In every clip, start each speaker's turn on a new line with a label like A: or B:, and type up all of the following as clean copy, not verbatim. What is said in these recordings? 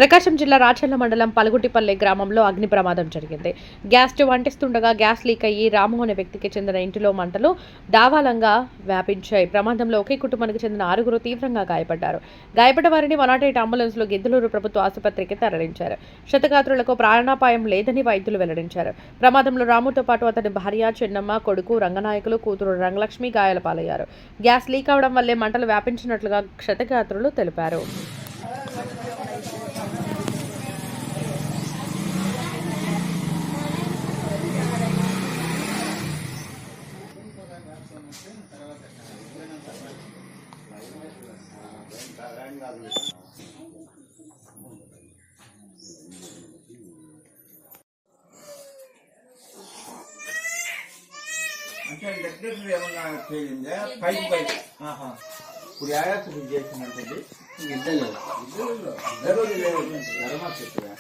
A: ప్రకాశం జిల్లా రాచర్ల మండలం పలుగుటిపల్లె గ్రామంలో అగ్ని ప్రమాదం జరిగింది. గ్యాస్ స్టవ్ అంటిస్తుండగా గ్యాస్ లీక్ అయ్యి రాము అనే వ్యక్తికి చెందిన ఇంటిలో మంటలు దావాలంగా వ్యాపించాయి. ప్రమాదంలో ఒకే కుటుంబానికి చెందిన 6 తీవ్రంగా గాయపడ్డారు. గాయపడ్డ వారిని 108 అంబులెన్స్ లో గిద్దలూరు ప్రభుత్వ ఆసుపత్రికి తరలించారు. క్షతగాత్రులకు ప్రాణాపాయం లేదని వైద్యులు వెల్లడించారు. ప్రమాదంలో రాముతో పాటు అతని భార్య, చెన్నమ్మ, కొడుకు రంగనాయకులు, కూతురు రంగలక్ష్మి గాయాల పాలయ్యారు. గ్యాస్ లీక్ అవడం వల్లే మంటలు వ్యాపించినట్లుగా క్షతగాత్రులు తెలిపారు.
B: అంటే దగ్గర ఏమన్నా చేయిందా పైకి ఇప్పుడు యాత్ర చేసినట్టుంది ఇద్దరు ధర్మా చెప్తున్నా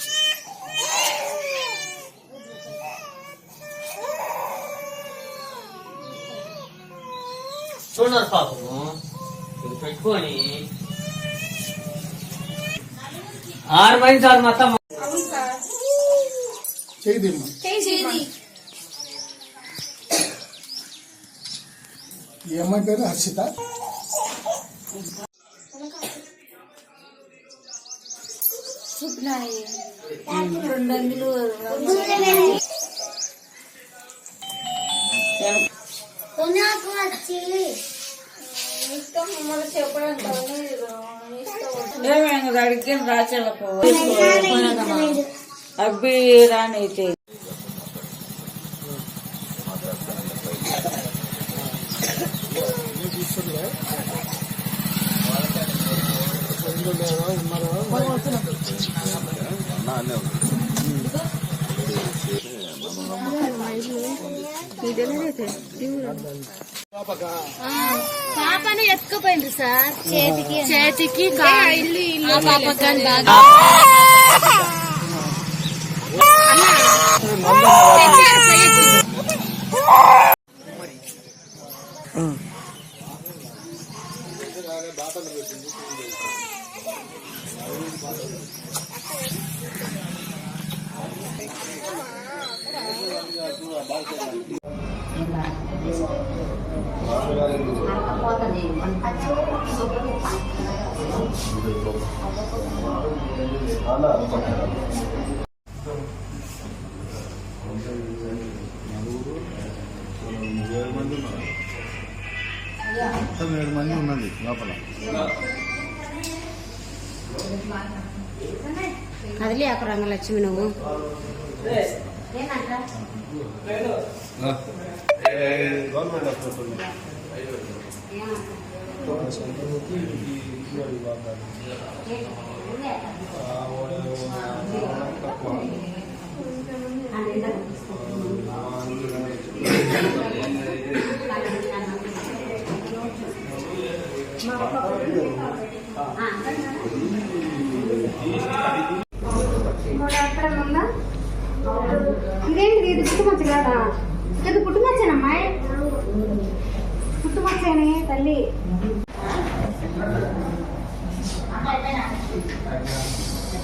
C: చూడరు పాపము పెట్టుకొని 6 మంది సార్ మొత్తం
D: ఏమై పేరు హర్షిత.
E: అడిగిన రాచలకు అబ్బి రానైతే
F: పాపను ఎత్తుకుపోయింది సార్. చేతికి
D: మొత్తం 7 మంది ఉన్నది లోపల.
F: కదిలి అక్కడ రంగలక్ష్మి నువ్వు
D: గవర్నమెంట్ హాస్పిటల్
G: ఇదేంటి ఇది పుట్టుమచ్చ కదా? ఇది పుట్టుమచ్చేనమ్మాయి, పుట్టుమచ్చేనే తల్లి.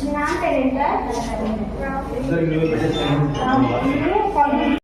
G: మీ నాన్న పేరేంటా?